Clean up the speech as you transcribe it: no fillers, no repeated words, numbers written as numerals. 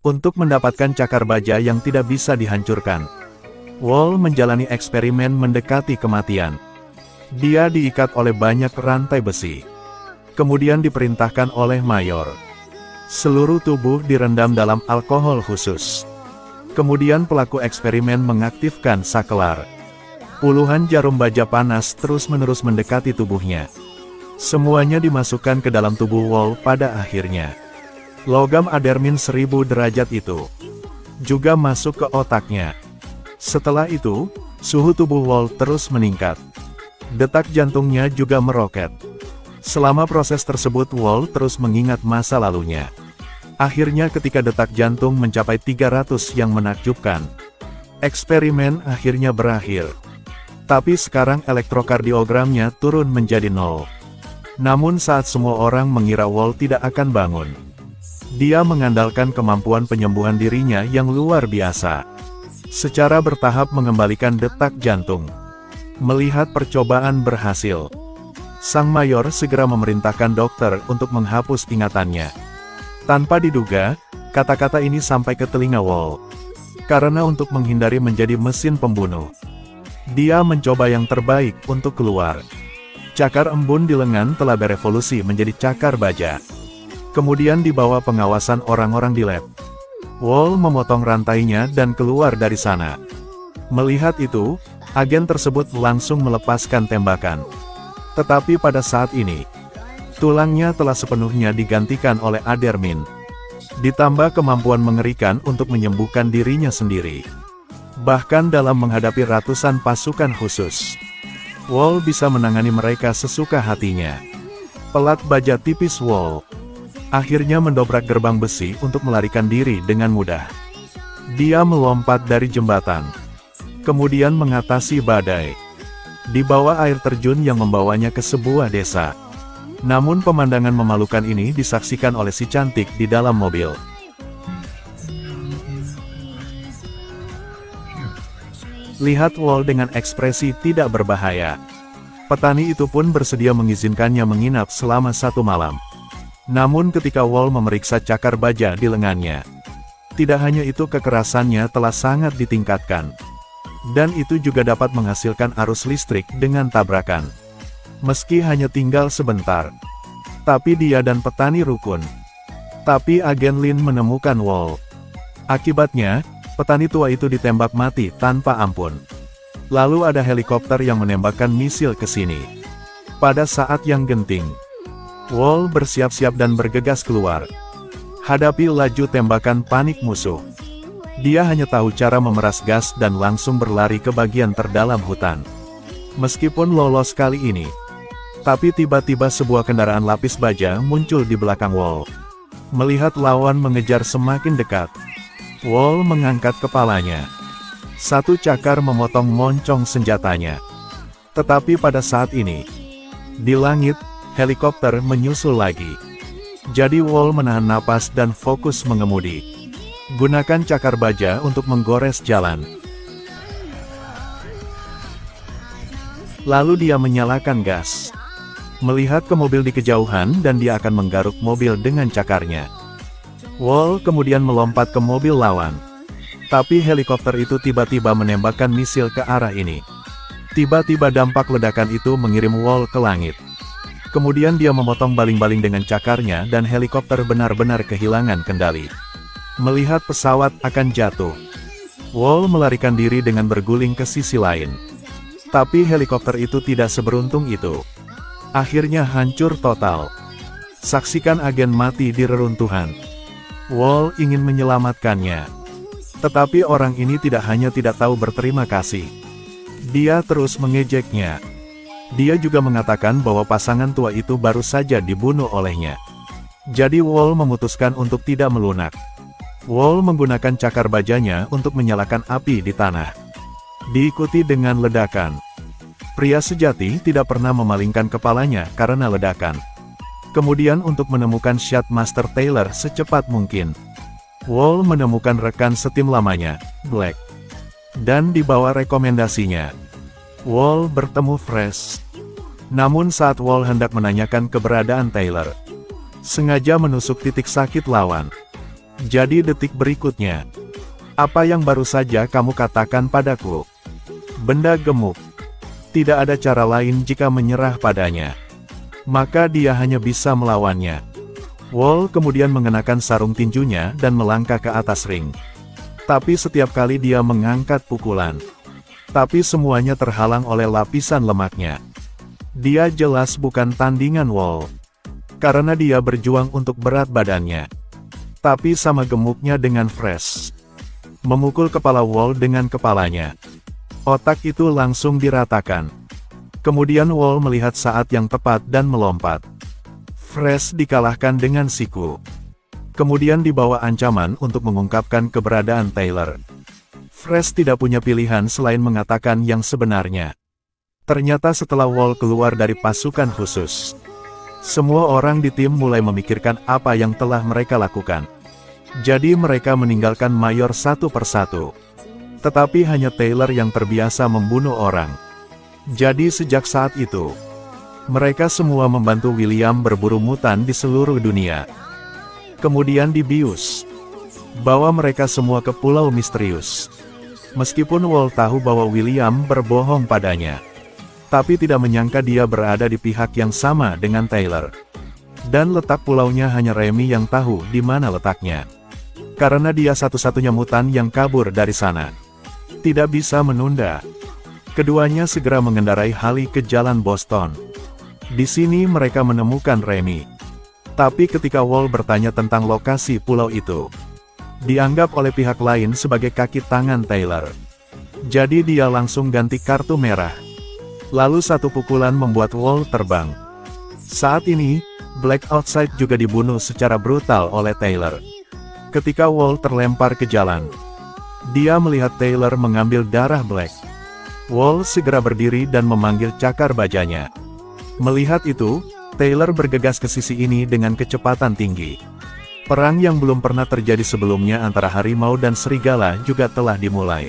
Untuk mendapatkan cakar baja yang tidak bisa dihancurkan, Wall menjalani eksperimen mendekati kematian. Dia diikat oleh banyak rantai besi. Kemudian diperintahkan oleh Mayor. Seluruh tubuh direndam dalam alkohol khusus. Kemudian pelaku eksperimen mengaktifkan sakelar. Puluhan jarum baja panas terus-menerus mendekati tubuhnya. Semuanya dimasukkan ke dalam tubuh Wall pada akhirnya. Logam Adermin 1000 derajat itu juga masuk ke otaknya. Setelah itu, suhu tubuh Wall terus meningkat. Detak jantungnya juga meroket. Selama proses tersebut Wall terus mengingat masa lalunya. Akhirnya ketika detak jantung mencapai 300 yang menakjubkan, eksperimen akhirnya berakhir. Tapi sekarang elektrokardiogramnya turun menjadi 0. Namun saat semua orang mengira Wall tidak akan bangun, dia mengandalkan kemampuan penyembuhan dirinya yang luar biasa. Secara bertahap mengembalikan detak jantung. Melihat percobaan berhasil, sang Mayor segera memerintahkan dokter untuk menghapus ingatannya. Tanpa diduga, kata-kata ini sampai ke telinga Wall. Karena untuk menghindari menjadi mesin pembunuh, dia mencoba yang terbaik untuk keluar. Cakar embun di lengan telah berevolusi menjadi cakar baja. Kemudian di bawah pengawasan orang-orang di lab, Wall memotong rantainya dan keluar dari sana. Melihat itu, agen tersebut langsung melepaskan tembakan. Tetapi pada saat ini, tulangnya telah sepenuhnya digantikan oleh Adermin. Ditambah kemampuan mengerikan untuk menyembuhkan dirinya sendiri. Bahkan dalam menghadapi ratusan pasukan khusus, Wall bisa menangani mereka sesuka hatinya. Pelat baja tipis Wall akhirnya mendobrak gerbang besi untuk melarikan diri dengan mudah. Dia melompat dari jembatan, kemudian mengatasi badai. Di bawah air terjun yang membawanya ke sebuah desa. Namun pemandangan memalukan ini disaksikan oleh si cantik di dalam mobil. Lihat Wall dengan ekspresi tidak berbahaya. Petani itu pun bersedia mengizinkannya menginap selama 1 malam. Namun ketika Wall memeriksa cakar baja di lengannya, tidak hanya itu, kekerasannya telah sangat ditingkatkan. Dan itu juga dapat menghasilkan arus listrik dengan tabrakan. Meski hanya tinggal sebentar, tapi dia dan petani rukun. Tapi agen Lin menemukan Wall. Akibatnya, petani tua itu ditembak mati tanpa ampun. Lalu ada helikopter yang menembakkan misil ke sini. Pada saat yang genting, Wall bersiap-siap dan bergegas keluar. Hadapi laju tembakan panik musuh. Dia hanya tahu cara memeras gas dan langsung berlari ke bagian terdalam hutan. Meskipun lolos kali ini, tapi tiba-tiba sebuah kendaraan lapis baja muncul di belakang Wall. Melihat lawan mengejar semakin dekat, Wall mengangkat kepalanya. Satu cakar memotong moncong senjatanya. Tetapi pada saat ini, di langit, helikopter menyusul lagi. Jadi Wall menahan napas dan fokus mengemudi. Gunakan cakar baja untuk menggores jalan. Lalu dia menyalakan gas. Melihat ke mobil di kejauhan dan dia akan menggaruk mobil dengan cakarnya. Wall kemudian melompat ke mobil lawan. Tapi helikopter itu tiba-tiba menembakkan misil ke arah ini. Tiba-tiba dampak ledakan itu mengirim Wall ke langit. Kemudian dia memotong baling-baling dengan cakarnya dan helikopter benar-benar kehilangan kendali. Melihat pesawat akan jatuh, Wall melarikan diri dengan berguling ke sisi lain. Tapi helikopter itu tidak seberuntung itu. Akhirnya hancur total. Saksikan agen mati di reruntuhan. Wall ingin menyelamatkannya. Tetapi orang ini tidak hanya tidak tahu berterima kasih. Dia terus mengejeknya. Dia juga mengatakan bahwa pasangan tua itu baru saja dibunuh olehnya. Jadi Wall memutuskan untuk tidak melunak. Wall menggunakan cakar bajanya untuk menyalakan api di tanah. Diikuti dengan ledakan. Pria sejati tidak pernah memalingkan kepalanya karena ledakan. Kemudian untuk menemukan Shadmaster Taylor secepat mungkin, Wall menemukan rekan setim lamanya, Black. Dan di bawah rekomendasinya, Wall bertemu Fresh. Namun saat Wall hendak menanyakan keberadaan Taylor, sengaja menusuk titik sakit lawan. Jadi detik berikutnya. Apa yang baru saja kamu katakan padaku? Benda gemuk. Tidak ada cara lain jika menyerah padanya. Maka dia hanya bisa melawannya. Wall kemudian mengenakan sarung tinjunya dan melangkah ke atas ring. Tapi setiap kali dia mengangkat pukulan, tapi semuanya terhalang oleh lapisan lemaknya. Dia jelas bukan tandingan Wall. Karena dia berjuang untuk berat badannya. Tapi sama gemuknya dengan Fresh. Memukul kepala Wall dengan kepalanya. Otak itu langsung diratakan. Kemudian Wall melihat saat yang tepat dan melompat. Fresh dikalahkan dengan siku. Kemudian dibawa ancaman untuk mengungkapkan keberadaan Taylor. Fresh tidak punya pilihan selain mengatakan yang sebenarnya. Ternyata setelah Wall keluar dari pasukan khusus, semua orang di tim mulai memikirkan apa yang telah mereka lakukan. Jadi mereka meninggalkan Mayor satu persatu. Tetapi hanya Taylor yang terbiasa membunuh orang. Jadi sejak saat itu, mereka semua membantu William berburu mutan di seluruh dunia. Kemudian dibius bawa mereka semua ke Pulau Misterius. Meskipun Wall tahu bahwa William berbohong padanya, tapi tidak menyangka dia berada di pihak yang sama dengan Taylor. Dan letak pulaunya hanya Remy yang tahu di mana letaknya. Karena dia satu-satunya mutan yang kabur dari sana. Tidak bisa menunda. Keduanya segera mengendarai Harley ke jalan Boston. Di sini mereka menemukan Remy. Tapi ketika Wall bertanya tentang lokasi pulau itu, dianggap oleh pihak lain sebagai kaki tangan Taylor. Jadi dia langsung ganti kartu merah. Lalu satu pukulan membuat Wall terbang. Saat ini, Black Outside juga dibunuh secara brutal oleh Taylor. Ketika Wall terlempar ke jalan, dia melihat Taylor mengambil darah Black. Wall segera berdiri dan memanggil cakar bajanya. Melihat itu, Taylor bergegas ke sisi ini dengan kecepatan tinggi. Perang yang belum pernah terjadi sebelumnya antara harimau dan serigala juga telah dimulai.